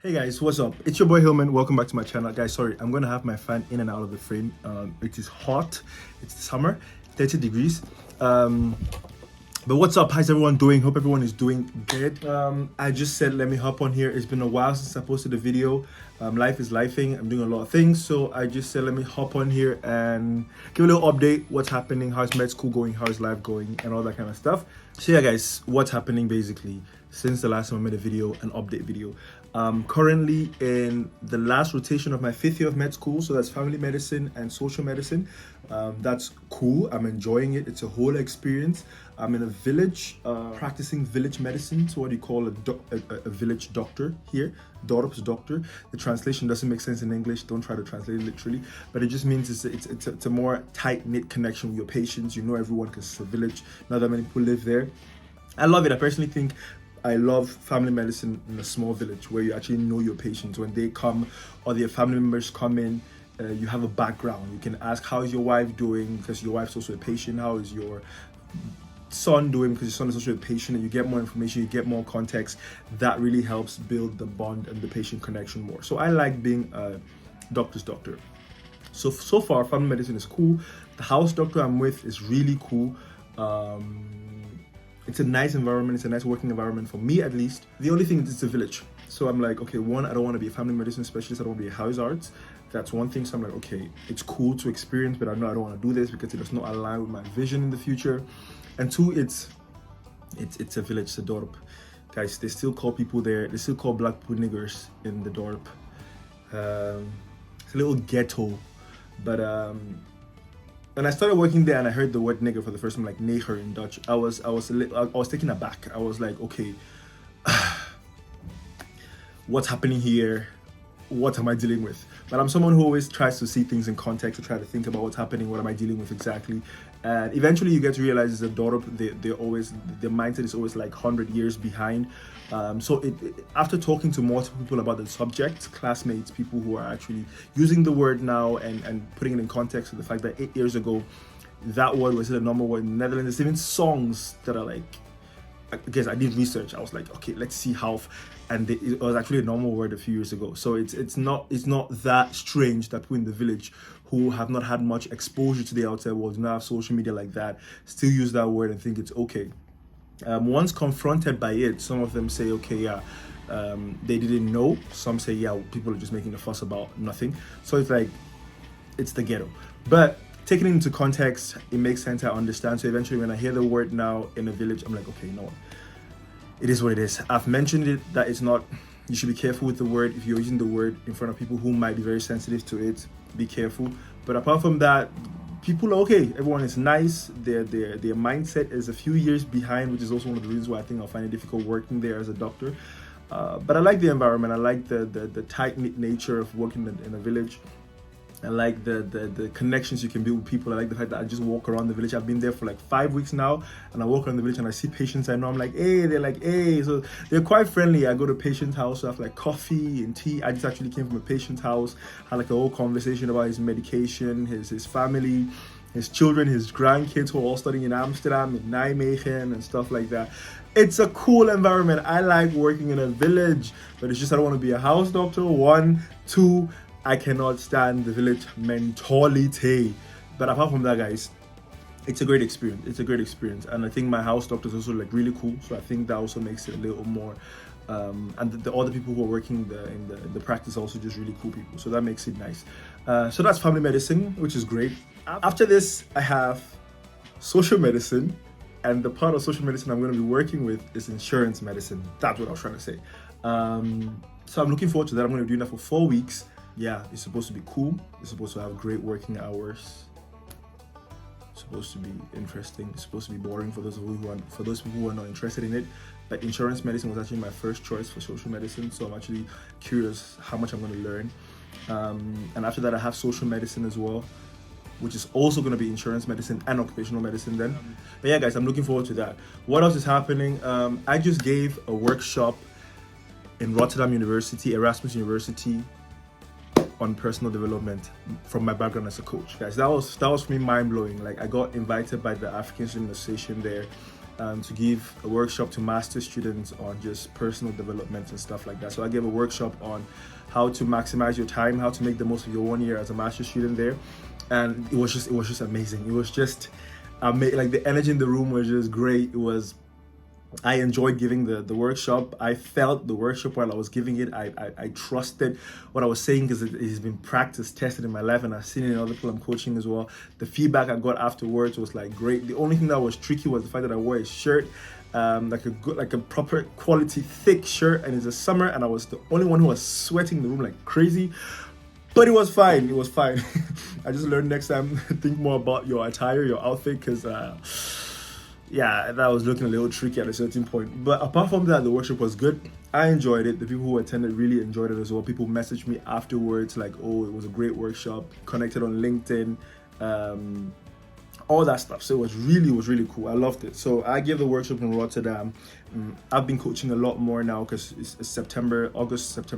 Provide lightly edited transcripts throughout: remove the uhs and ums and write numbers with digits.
Hey guys, what's up? It's your boy Hillman. Welcome back to my channel. Guys, sorry, I'm gonna have my fan in and out of the frame. It is hot. It's summer, 30 degrees. But what's up? How's everyone doing? Hope everyone is doing good. I just said let me hop on here. It's been a while since I posted a video. Life is lifing. I'm doing a lot of things, so I just said let me hop on here and give a little update. What's happening? How's med school going? How's life going? And all that kind of stuff. So yeah, guys, what's happening basically since the last time I made a video, an update video. Currently in the last rotation of my 5th year of med school, so that's family medicine and social medicine. That's cool. I'm enjoying it. It's a whole experience. I'm in a village practicing village medicine. So what do you call a village doctor here? Dorp's doctor. The translation doesn't make sense in English. Don't try to translate it literally, but it just means it's a more tight-knit connection with your patients. You know everyone because it's a village. Not that many people live there. I love it. I personally think I love family medicine in a small village where you actually know your patients. When they come or their family members come in, you have a background. You can ask, how is your wife doing? Because your wife's also a patient. How is your son doing? Because your son is also a patient. And you get more information, you get more context. That really helps build the bond and the patient connection more. So I like being a doctor's doctor. So far, family medicine is cool. The house doctor I'm with is really cool. It's a nice environment. It's a nice working environment for me, at least. The only thing is it's a village. So I'm like, okay, one, I don't want to be a family medicine specialist. I don't want to be a house arts. That's one thing. So I'm like, okay, it's cool to experience, but I know I don't want to do this because it does not align with my vision in the future. And two, it's a village, it's a dorp. Guys, they still call people there. They still call black people niggers in the dorp. It's a little ghetto, but when I started working there and I heard the word nigger for the first time, like neger in Dutch, I was taken aback. I was like, okay, what's happening here? What am I dealing with? But I'm someone who always tries to see things in context, to try to think about what's happening, what am I dealing with exactly. And eventually you get to realize is that Dorp, their mindset is always like 100 years behind. So after talking to multiple people about the subject, classmates, people who are actually using the word now and putting it in context with the fact that 8 years ago, that word was a normal word in the Netherlands. There's even songs that are like, I guess I did research. I was like, okay, let's see how, and it was actually a normal word a few years ago. So it's not that strange that we're in the village who have not had much exposure to the outside world, do not have social media like that, still use that word and think it's okay. Once confronted by it, some of them say, okay, yeah, they didn't know. Some say, yeah, people are just making a fuss about nothing. So it's like, it's the ghetto. But taking it into context, it makes sense. I understand. So eventually when I hear the word now in a village, I'm like, okay, you know what? It is what it is. I've mentioned it that it's not, you should be careful with the word. If you're using the word in front of people who might be very sensitive to it, be careful. But apart from that, people are okay. Everyone is nice. Their mindset is a few years behind, which is also one of the reasons why I think I'll find it difficult working there as a doctor. But I like the environment. I like the tight-knit nature of working in a village. I like the connections you can build with people. I like the fact that I just walk around the village. I've been there for like 5 weeks now, and I walk around the village and I see patients I know. I'm like, hey, they're like, hey. So they're quite friendly. I go to a patient's house, so I have like coffee and tea. I just actually came from a patient's house, had like a whole conversation about his medication, his family, his children, his grandkids who are all studying in Amsterdam, in Nijmegen and stuff like that. It's a cool environment. I like working in a village, but it's just I don't want to be a house doctor. 1, 2, I cannot stand the village mentality. But apart from that, guys, it's a great experience. It's a great experience. And I think my house doctor is also like really cool. So I think that also makes it a little more, and the other people who are working in the practice are also just really cool people. So that makes it nice. So that's family medicine, which is great. After this, I have social medicine. And the part of social medicine I'm going to be working with is insurance medicine. That's what I was trying to say. So I'm looking forward to that. I'm going to be doing that for 4 weeks. Yeah, it's supposed to be cool. It's supposed to have great working hours. It's supposed to be interesting. It's supposed to be boring for those people who are not interested in it. But insurance medicine was actually my first choice for social medicine, so I'm actually curious how much I'm going to learn. And after that, I have social medicine as well, which is also going to be insurance medicine and occupational medicine then. But yeah, guys, I'm looking forward to that. What else is happening? I just gave a workshop in Rotterdam University, Erasmus University, on personal development from my background as a coach. Guys, that was for me mind-blowing. Like, I got invited by the African Student Association there to give a workshop to master students on just personal development and stuff like that. So I gave a workshop on how to maximize your time, how to make the most of your 1 year as a master student there, and it was just amazing. It was just like the energy in the room was just great. I enjoyed giving the workshop. I felt the workshop while I was giving it. I trusted what I was saying because it has been practiced, tested in my life, and I've seen it in other people I'm coaching as well. The feedback I got afterwards was like great. The only thing that was tricky was the fact that I wore a shirt, like a proper quality thick shirt, and it's a summer, and I was the only one who was sweating in the room like crazy. But it was fine. It was fine. I just learned next time think more about your attire, your outfit, because yeah, that was looking a little tricky at a certain point. But apart from that, the workshop was good. I enjoyed it. The people who attended really enjoyed it as well. People messaged me afterwards like, oh, it was a great workshop. Connected on LinkedIn, all that stuff. So it was really cool. I loved it. So I gave the workshop in Rotterdam. I've been coaching a lot more now because it's September, so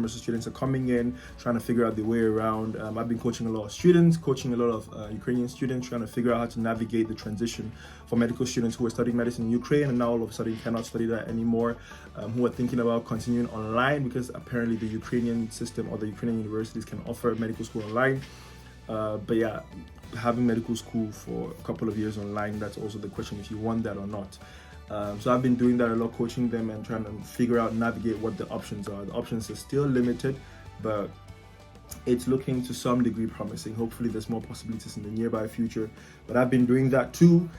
students are coming in, trying to figure out the way around. I've been coaching a lot of students, coaching a lot of Ukrainian students, trying to figure out how to navigate the transition for medical students who are studying medicine in Ukraine and now all of a sudden cannot study that anymore, who are thinking about continuing online because apparently the Ukrainian system or the Ukrainian universities can offer medical school online. But yeah, having medical school for a couple of years online, that's also the question if you want that or not. So I've been doing that a lot, coaching them and trying to figure out, navigate what the options are. The options are still limited, but it's looking to some degree promising. Hopefully there's more possibilities in the nearby future, but I've been doing that too.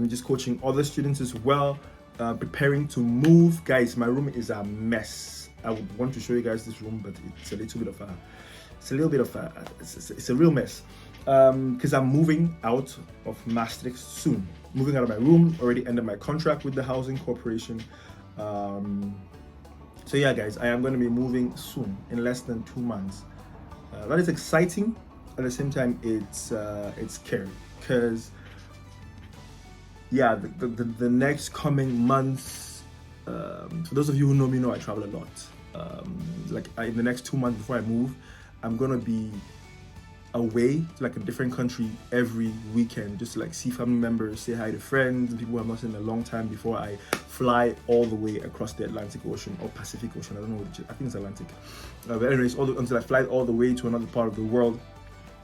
Just coaching other students as well, preparing to move. Guys, my room is a mess. I would want to show you guys this room, but it's a real mess. Because I'm moving out of Maastricht soon. Moving out of my room, already ended my contract with the housing corporation. So yeah, guys, I am going to be moving soon, in less than 2 months. That is exciting. At the same time, it's scary because yeah, the next coming months. For those of you who know me, know I travel a lot. In the next 2 months before I move, I'm gonna be away to like a different country every weekend, just to like see family members, say hi to friends and people I've not seen in a long time before I fly all the way across the Atlantic Ocean or Pacific Ocean. I don't know which, I think it's Atlantic. But anyways, until I fly all the way to another part of the world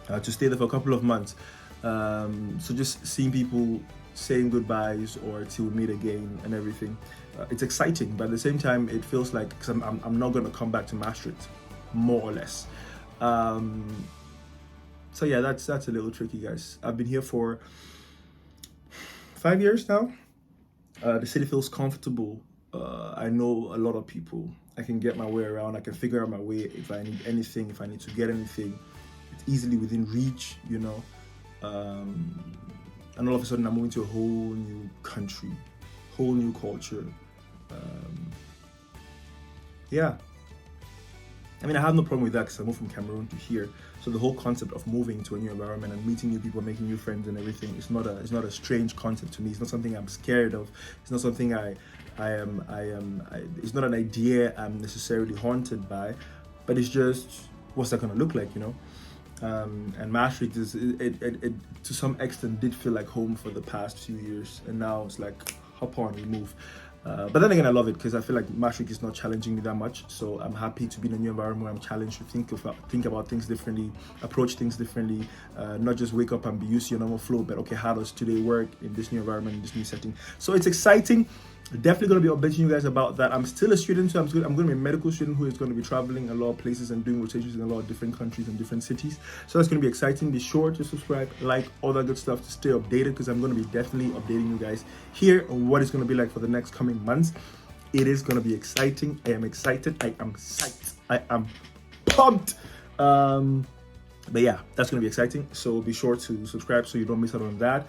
to stay there for a couple of months. So just seeing people, saying goodbyes or till we meet again and everything. It's exciting, but at the same time, it feels like because I'm not gonna come back to Maastricht, more or less. So yeah, that's a little tricky, guys. I've been here for 5 years now. The city feels comfortable. I know a lot of people. I can get my way around. I can figure out my way if I need anything, if I need to get anything. It's easily within reach, you know. And all of a sudden I'm moving to a whole new country, whole new culture. Yeah. I mean, I have no problem with that because I moved from Cameroon to here. So the whole concept of moving to a new environment and meeting new people, making new friends and everything, it's not a strange concept to me. It's not something I'm scared of. It's not something it's not an idea I'm necessarily haunted by, but it's just, what's that gonna look like, you know? And Maastricht it to some extent did feel like home for the past few years, and now it's like hop on, we move. But then again, I love it because I feel like Maastricht is not challenging me that much. So I'm happy to be in a new environment where I'm challenged to think about things differently, approach things differently, not just wake up and be used to your normal flow, but okay, how does today work in this new environment, in this new setting? So it's exciting. Definitely going to be updating you guys about that. I'm still a student, so I'm going to be a medical student who is going to be traveling a lot of places and doing rotations in a lot of different countries and different cities. So that's going to be exciting. Be sure to subscribe, like, all that good stuff to stay updated, because I'm going to be definitely updating you guys here on what it's going to be like for the next coming months. It is going to be exciting. I am excited. I am psyched. I am pumped. But yeah, that's going to be exciting. So be sure to subscribe so you don't miss out on that.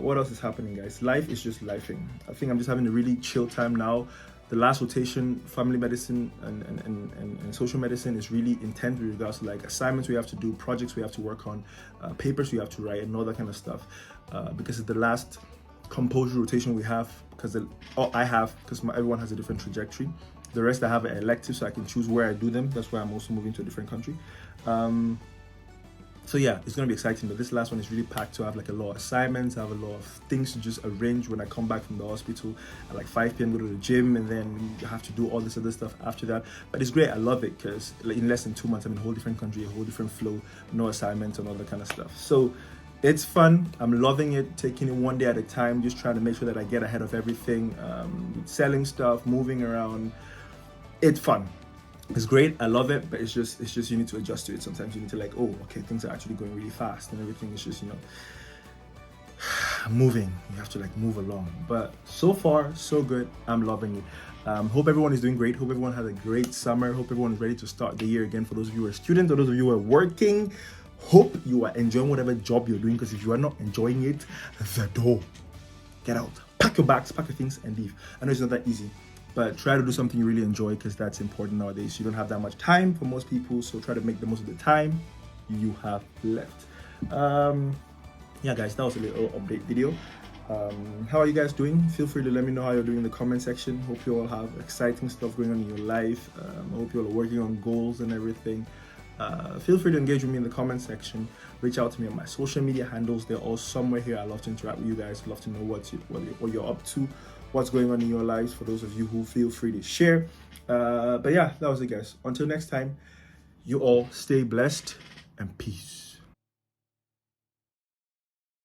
What else is happening, guys? Life is just lifing. I think I'm just having a really chill time now. The last rotation, family medicine and social medicine, is really intense with regards to like assignments we have to do, projects we have to work on, papers we have to write, and all that kind of stuff. Because it's the last compulsory rotation we have, because everyone has a different trajectory. The rest I have an elective, so I can choose where I do them. That's why I'm also moving to a different country. So yeah, it's gonna be exciting. But this last one is really packed. So I have like a lot of assignments. I have a lot of things to just arrange when I come back from the hospital at like 5 p.m. Go to the gym, and then you have to do all this other stuff after that. But it's great. I love it because like, in less than 2 months, I'm in a whole different country, a whole different flow, no assignments and all that kind of stuff. So it's fun. I'm loving it. Taking it one day at a time. Just trying to make sure that I get ahead of everything. Selling stuff, moving around. It's fun. It's great. I love it, but it's just you need to adjust to it. Sometimes you need to like, oh, okay, things are actually going really fast, and everything is just moving. You have to like move along. But so far, so good. I'm loving it. Hope everyone is doing great. Hope everyone had a great summer. Hope everyone is ready to start the year again. For those of you who are students, or those of you who are working, hope you are enjoying whatever job you're doing. Because if you are not enjoying it, the door. Get out. Pack your bags, pack your things, and leave. I know it's not that easy, but try to do something you really enjoy, because that's important nowadays. You don't have that much time for most people, so try to make the most of the time you have left. Yeah, guys, that was a little update video. How are you guys doing? Feel free to let me know how you're doing in the comment section. Hope you all have exciting stuff going on in your life. I hope you all are working on goals and everything. Feel free to engage with me in the comment section. Reach out to me on my social media handles. They're all somewhere here. I love to interact with you guys. I love to know what you're up to, what's going on in your lives. For those of you who feel free to share. But yeah, that was it, guys. Until next time, you all stay blessed and peace.